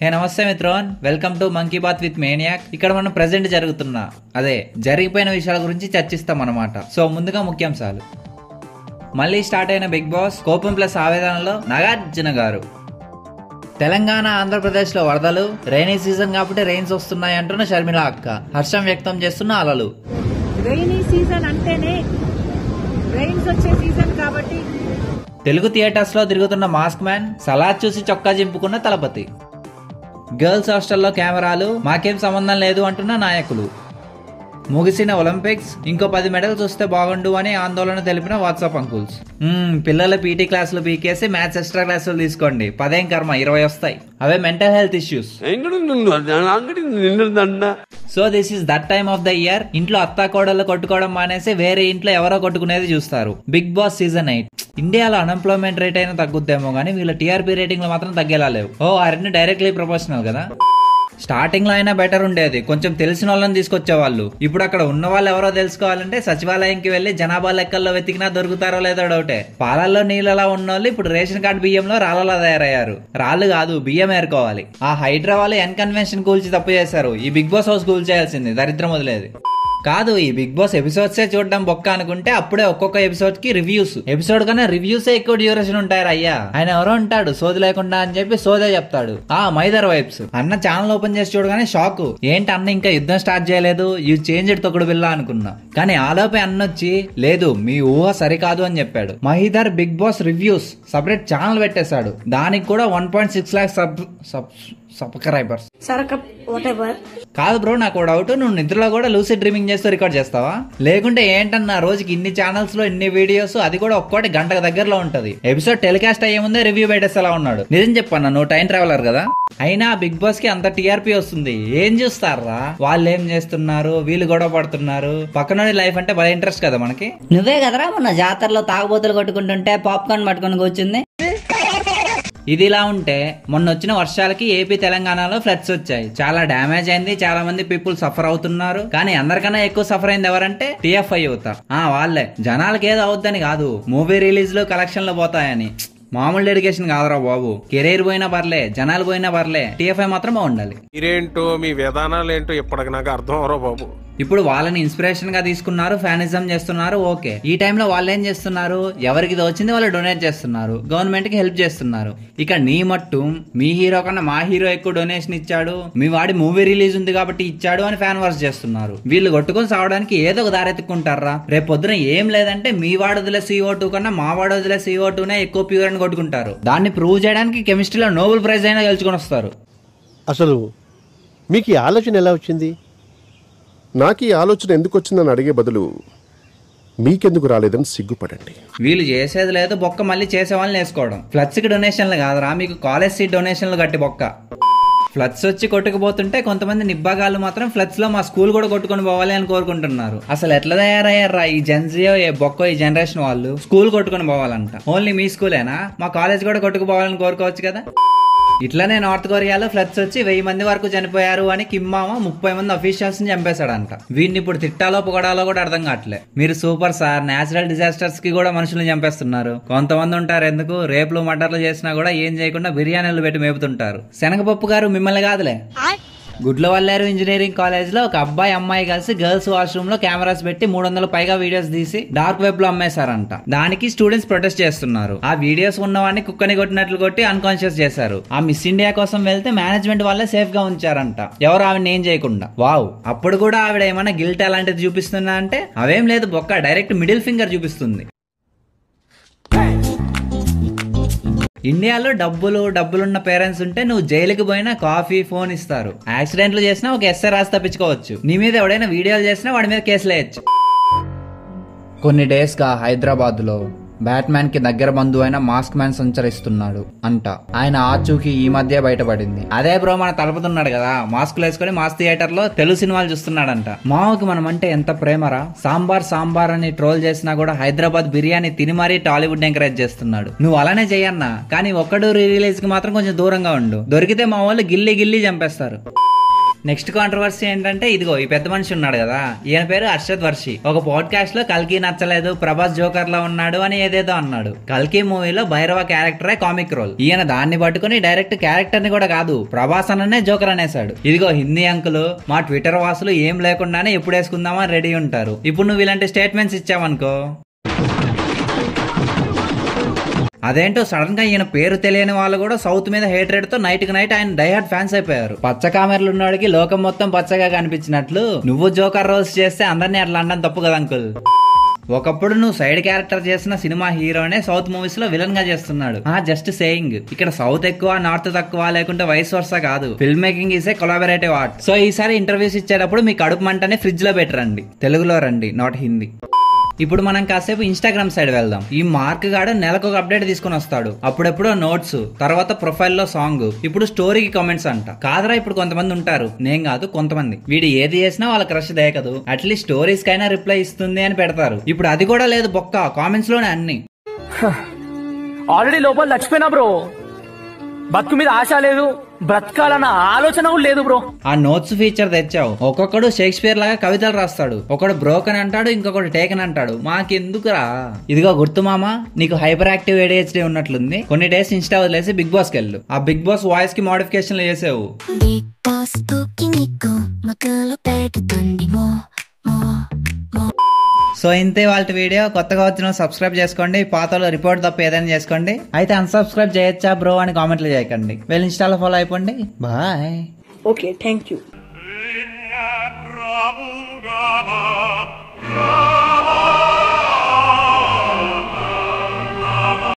హే నమస్తే మిత్రోన్, welcome to monkey baat with maniac. ఇక్కడ మనం ప్రెసెంట్ జరిగిపోయిన విషయాల గురించి చర్చిస్తాం అన్నమాట. సో ముందుగా ముఖ్యాంశాలు. మళ్ళీ స్టార్ట్ అయిన బిగ్ బాస్ కోపం ప్లస్ ఆవేదనలో నాగార్జున గారు. తెలంగాణ ఆంధ్రప్రదేశ్ లో వరదలు, రైనీ సీజన్ కాబట్టి రెయిన్స్ వస్తున్నాయి అంటున్న షర్మిల అక్క హర్షం వ్యక్తం చేస్తున్న అలలు. రైనీ సీజన్ అంటేనే రెయిన్స్ వచ్చే సీజన్ కాబట్టి తెలుగు థియేటర్స్ లో తిరుగుతున్న మాస్క్ మ్యాన్, సలాడ్ చూసి చొక్కా చింపుకున్న తలపతి. గర్ల్స్ హాస్టల్లో కెమెరాలు, మాకేం సంబంధం లేదు అంటున్న నాయకులు. ముగిసిన ఒలింపిక్స్, ఇంకో 10 మెడల్స్ వస్తే బాగుండు అని ఆందోళన తెలిపిన వాట్సాప్ అంకుల్స్. పిల్లల పీటీ క్లాసులు పీకేసి మ్యాథ్స్ ఎక్స్ట్రా క్లాసులు తీసుకోండి, 10 కర్మ 20 వస్తాయి. అవే mental health issues. So this is that time of the year. ఇంట్లో అత్తా కోడళ్ళు కొట్టుకోవడం మానేసి వేరే ఇంట్లో ఎవరో కొట్టుకునేది చూస్తారు. Big Boss season 8. ఇండియాలో అన్ఎంప్లాయ్మెంట్ రేట్ అయినా తగ్గుద్దేమో గానీ వీళ్ళ టీఆర్పీ రేటింగ్లు మాత్రం తగ్గేలా లేవు. ఆ రెండు డైరెక్ట్లీ ప్రపోర్షనల్ కదా. స్టార్టింగ్ లో అయినా బెటర్ ఉండేది, కొంచెం తెలిసిన వాళ్ళని తీసుకొచ్చేవాళ్ళు. ఇప్పుడు అక్కడ ఉన్న వాళ్ళు ఎవరో తెలుసుకోవాలంటే సచివాలయంకి వెళ్లి జనాభా లెక్కల్లో వెతికినా దొరుకుతారో లేదో డౌటే. పాలల్లో నీళ్ళలా ఉన్నోళ్ళు ఇప్పుడు రేషన్ కార్డు బియ్యంలో రాళ్ళలా తయారయ్యారు. రాళ్ళు కాదు, బియ్యం ఏరుకోవాలి. ఆ హైదరాబాద్ ఎన్ కన్వెన్షన్ కూల్చి తప్పు చేశారు. ఈ బిగ్ బాస్ హౌస్ కూల్ చేయాల్సింది, దరిద్రం వదిలేదు. కాదు, ఈ బిగ్ బాస్ ఎపిసోడ్సే చూడడం బొక్క అనుకుంటే అప్పుడే ఒక్కొక్క ఎపిసోడ్ కి రివ్యూస్. ఎపిసోడ్ కన్నా రివ్యూసే ఎక్కువ డ్యూరేషన్ ఉంటారు. అయ్యా ఆయన ఎవరో ఉంటాడు సోది లేకుండా అని చెప్పి సోదే చెప్తాడు. మైదర్ వైబ్స్. అన్న ఛానల్ ఓపెన్ చేసి చూడగానే షాక్. ఏంటి అన్న ఇంకా యుద్ధం స్టార్ట్ చేయలేదు, యూ చేంజ్ ఇట్ తొక్కుడు బిల్ల అనుకున్నా. కానీ ఆలోపే అన్నొచ్చి లేదు మీ ఊహ సరికాదు అని చెప్పాడు. Mahidhar Big Boss reviews separate channel పెట్టేశాడు. దానికి కూడా 1.6 lakhs సబ్స్క్రైబర్స్. కాదు బ్రో, నాకు డౌట్, నువ్వు నిద్రలో కూడా లూసిడ్ డ్రీమింగ్ చేస్తూ రికార్డ్ చేస్తావా? లేకుంటే ఏంటన్నా రోజుకి ఇన్ని ఛానల్స్ లో ఇన్ని వీడియోస్, అది కూడా ఒక్కోటి గంటకు దగ్గరలో ఉంటది. ఎపిసోడ్ టెలికాస్ట్ అయ్యే ముందే రివ్యూ పెట్టేసేలా ఉన్నాడు. నిజం చెప్పన్నా, నువ్వు టైం ట్రావెలర్ కదా. అయినా బిగ్ బాస్ కి అంత టీఆర్పీ వస్తుంది, ఏం చూస్తారా? వాళ్ళు ఏం చేస్తున్నారు, వీళ్ళు గొడవ పడుతున్నారు. పక్కన లైఫ్ అంటే బాగా ఇంట్రెస్ట్ కదా మనకి. నువ్వే కదరా మొన్న జాతరలో తాగుబోతులు కొట్టుకుంటుంటే పాప్కార్న్ పట్టుకొని కూర్చుంది. ఇది ఇలా ఉంటే మొన్న వచ్చిన వర్షాలకి ఏపీ తెలంగాణలో ఫ్లడ్స్ వచ్చాయి. చాలా డ్యామేజ్ అయింది, చాలా మంది పీపుల్ సఫర్ అవుతున్నారు. కానీ అందరికన్నా ఎక్కువ సఫర్ అయింది ఎవరంటే టీఎఫ్ఐ యువత. వాళ్ళే. జనాలకి ఏదో అవుద్దని కాదు, మూవీ రిలీజ్ లో కలెక్షన్లు పోతాయని. మామూలు డెడికేషన్ కాదురా బాబు. కెరీర్ పోయినా పర్లే, జనాలు పోయినా పర్లే, టీఎఫ్ఐ మాత్రం బాగుండాలి. మీరేంటో మీ విధానాలు ఏంటో ఇప్పటికి నాకు అర్థం అవరో బాబు. ఇప్పుడు వాళ్ళని ఇన్స్పిరేషన్ గా తీసుకున్నారు, ఫ్యానిజం చేస్తున్నారు. ఓకే, ఈ టైంలో వాళ్ళు ఏం చేస్తున్నారు? ఎవరికి వచ్చింది వాళ్ళు డొనేట్ చేస్తున్నారు, గవర్నమెంట్ కి హెల్ప్ చేస్తున్నారు. ఇక నీ మట్టు మీ హీరో కన్నా మా హీరో ఎక్కువ డొనేషన్ ఇచ్చాడు, మీ వాడి మూవీ రిలీజ్ ఉంది కాబట్టి ఇచ్చాడు అని ఫ్యాన్ వర్స్ చేస్తున్నారు. వీళ్ళు కొట్టుకొని సావడానికి ఏదో ఒక దారెత్తుకుంటారా? రేపు పొద్దున ఏం లేదంటే మీ వాడు వదిలే CO2 కన్నా మా వాడు వదిలే CO2నే ఎక్కువ ప్యూర్ అని కొట్టుకుంటారు. దాన్ని ప్రూవ్ చేయడానికి కెమిస్ట్రీలో నోబెల్ ప్రైజ్ అయినా గెలుచుకొని వస్తారు. అసలు మీకు ఈ ఆలోచన ఎలా వచ్చింది? నాకు ఈ ఆలోచన ఎందుకు వచ్చిందని అడిగే బదులు మీకెందుకు రాలేదని సిగ్గుపడండి. వీళ్ళు చేసేది లేదు, బొక్క మళ్ళీ చేసే వాళ్ళని వేసుకోవడం. ఫ్లడ్స్ కి డొనేషన్లు కాదురా, మీకు కాలేజ్ సీట్ డొనేషన్లు కట్టి బొక్క. ఫ్లడ్స్ వచ్చి కొట్టుకుపోతుంటే కొంతమంది నిబ్బాగాళ్ళు మాత్రం ఫ్లడ్స్ లో మా స్కూల్ కూడా కొట్టుకొని పోవాలి అని కోరుకుంటున్నారు. అసలు ఎట్లా తయారయ్యారా ఈ జెన్జియో బొక్కో ఈ జనరేషన్ వాళ్ళు? స్కూల్ కొట్టుకొని పోవాలంట. ఓన్లీ మీ స్కూలేనా? మా కాలేజ్ కూడా కొట్టుకుపోవాలని కోరుకోవచ్చు కదా. ఇట్లానే నార్త్ కొరియాలో ఫ్లడ్స్ వచ్చి 1000 మంది వరకు చనిపోయారు అని కిమ్మామ 30 మంది అఫీషియల్స్ ని చంపేశాడంట. వీడిని ఇప్పుడు తిట్టాలో పొగడాలో కూడా అర్థం కావట్లే. మీరు సూపర్ సార్, నేచురల్ డిజాస్టర్స్ కి కూడా మనుషుల్ని చంపేస్తున్నారు. కొంతమంది ఉంటారు ఎందుకు రేపులు మటర్లు చేసినా కూడా ఏం చేయకుండా బిర్యానీలు పెట్టి మేపుతుంటారు. శనగపప్పు గారు మిమ్మల్ని కాదులే. గుడ్లవల్లేరు ఇంజనీరింగ్ కాలేజ్ లో ఒక అబ్బాయి అమ్మాయి కలిసి గర్ల్స్ వాష్రూమ్ లో కెమెరాస్ పెట్టి 300 పైగా వీడియోస్ తీసి డార్క్ వెబ్ లో అమ్మేశారంట. దానికి స్టూడెంట్స్ ప్రొటెస్ట్ చేస్తున్నారు. ఆ వీడియోస్ ఉన్నవాడిని కుక్కని కొట్టినట్లు కొట్టి అన్కాన్షియస్ చేశారు. ఆ మిస్ ఇండియా కోసం వెళ్తే మేనేజ్మెంట్ వాళ్ళే సేఫ్ గా ఉంచారంట, ఎవరు ఆవిడ ఏం చేయకుండా. వావ్, అప్పుడు కూడా ఆవిడ ఏమైనా గిల్ట్ అలాంటిది చూపిస్తున్నా అంటే అవేం లేదు బొక్క, డైరెక్ట్ మిడిల్ ఫింగర్ చూపిస్తుంది. ఇండియాలో డబ్బులున్న పేరెంట్స్ ఉంటే నువ్వు జైలుకి పోయినా కాఫీ ఫోన్ ఇస్తారు. యాక్సిడెంట్లు చేసినా ఒక ఎస్ఐ రాసి తప్పించుకోవచ్చు. నీ మీద ఎవడైనా వీడియోలు చేసినా వాడి మీద కేసులు వేయచ్చు. కొన్ని డేస్ గా హైదరాబాద్ లో బ్యాట్మ్యాన్ కి దగ్గర బంధువు అయిన మాస్క్ మ్యాన్ సంచరిస్తున్నాడు అంట. ఆయన ఆచూకీ ఈ మధ్య బయటపడింది. అదే బ్రో మన తలుపుతున్నాడు కదా, మాస్కులు వేసుకుని మాస్ థియేటర్ లో తెలుగు సినిమాలు చూస్తున్నాడంట. మావకి మనం అంటే ఎంత ప్రేమరా, సాంబార్ అని ట్రోల్ చేసినా కూడా హైదరాబాద్ బిర్యానీ తిని మరీ టాలీవుడ్ ఎంకరేజ్ చేస్తున్నాడు. నువ్వు అలానే చెయ్యన్నా, కానీ ఒక్కడు రిలీజ్ కి మాత్రం కొంచెం దూరంగా ఉండు. దొరికితే మా వాళ్ళు గిల్లి చంపేస్తారు. నెక్స్ట్ కాంట్రవర్సీ ఏంటంటే ఇదిగో ఈ పెద్ద మనిషి ఉన్నాడు కదా, ఈయన పేరు అర్షద్ వర్షి. ఒక పాడ్కాస్ట్ లో కల్కి నచ్చలేదు, ప్రభాస్ జోకర్ లో ఉన్నాడు అని ఏదేదో అన్నాడు. కల్కి మూవీలో భైరవ క్యారెక్టరే కామిక్ రోల్. ఈయన దాన్ని పట్టుకుని డైరెక్ట్ క్యారెక్టర్ ని కూడా కాదు, ప్రభాస్ అన్ననే జోకర్ అనేసాడు. ఇదిగో హిందీ అంకులు మా ట్విట్టర్ వాసులు ఏం లేకుండానే ఎప్పుడు వేసుకుందామా రెడీ ఉంటారు. ఇప్పుడు నువ్వు ఇలాంటి స్టేట్మెంట్స్ ఇచ్చావనుకో, అదేంటో సడన్ గా ఈయన పేరు తెలియని వాళ్ళు కూడా సౌత్ మీద హేట్రేడ్ తో నైట్ కి నైట్ ఆయన డైహార్డ్ ఫ్యాన్స్ అయిపోయారు. పచ్చ కామెర్లు ఉన్నవాడికి లోకం మొత్తం పచ్చగా కనిపించినట్లు నువ్వు జోకర్ రోల్స్ చేస్తే అందరినీ అట్లా అనడం తప్పు కదా అంకుల్. ఒకప్పుడు నువ్వు సైడ్ క్యారెక్టర్ చేసిన సినిమా హీరోనే సౌత్ మూవీస్ లో విలన్ గా చేస్తున్నాడు. జస్ట్ సేయింగ్, ఇక్కడ సౌత్ ఎక్కువ నార్త్ తక్కువ లేకుంటే వైస్ వర్సా కాదు. Film making is a collaborative art. So ఈసారి ఇంటర్వ్యూస్ ఇచ్చేటప్పుడు మీ కడుపు మంటని ఫ్రిడ్జ్ లో పెట్టరండి, తెలుగులో రండి, నాట్ హిందీ. ఇప్పుడు మనం కాసేపు ఇన్స్టాగ్రామ్ సైడ్ వెళ్దాం. ఈ మార్క్ గాడు నెలకు ఒక అప్డేట్ తీసుకుని వస్తాడు. అప్పుడెప్పుడు నోట్స్, తర్వాత ప్రొఫైల్లో సాంగ్, ఇప్పుడు స్టోరీకి కామెంట్స్ అంట. కాదరా ఇప్పుడు కొంతమంది ఉంటారు, నేను కాదు కొంతమంది, వీడు ఏది చేసినా వాళ్ళ క్రష్ దేకదు, అట్లీస్ట్ స్టోరీస్ కైనా రిప్లై ఇస్తుంది అని పెడతారు. ఇప్పుడు అది కూడా లేదు, బొక్క కామెంట్స్ లోనే అన్ని. ఆల్రెడీ లోపల చచ్చిపోయినా బ్రో, బతుకు మీద ఆశ లేదు, బ్రతకాలన్న ఆలోచన కూడా లేదు బ్రో. ఆ నోట్స్ ఫీచర్ తెచ్చావు, ఒక్కొక్కడు షేక్స్పియర్ లాగా కవితలు రాస్తాడు. ఒకడు బ్రోకన్ అంటాడు, ఇంకొకడు టేకన్ అంటాడు. మాకెందుకురా? ఇదిగో గుర్తు మామ, నీకు హైపర్ యాక్టివ్ ADHD ఉన్నట్లుంది. కొన్ని డేస్ ఇన్స్టా వదిలేసి బిగ్ బాస్ కి వెళ్ళు. ఆ బిగ్ బాస్ వాయిస్ కి మోడిఫికేషన్లు చేసావు. సో ఇంతే వాళ్ళ వీడియో. కొత్తగా వచ్చిన సబ్స్క్రైబ్ చేసుకోండి, పాతలో రిపోర్ట్ తప్ప ఏదైనా చేసుకోండి. అయితే అన్సబ్స్క్రైబ్ చేయొచ్చా బ్రో అని కామెంట్లు చేయకండి. వెళ్ళి ఇన్స్టాలో ఫాలో అయిపోండి. బాయ్. Okay, thank you.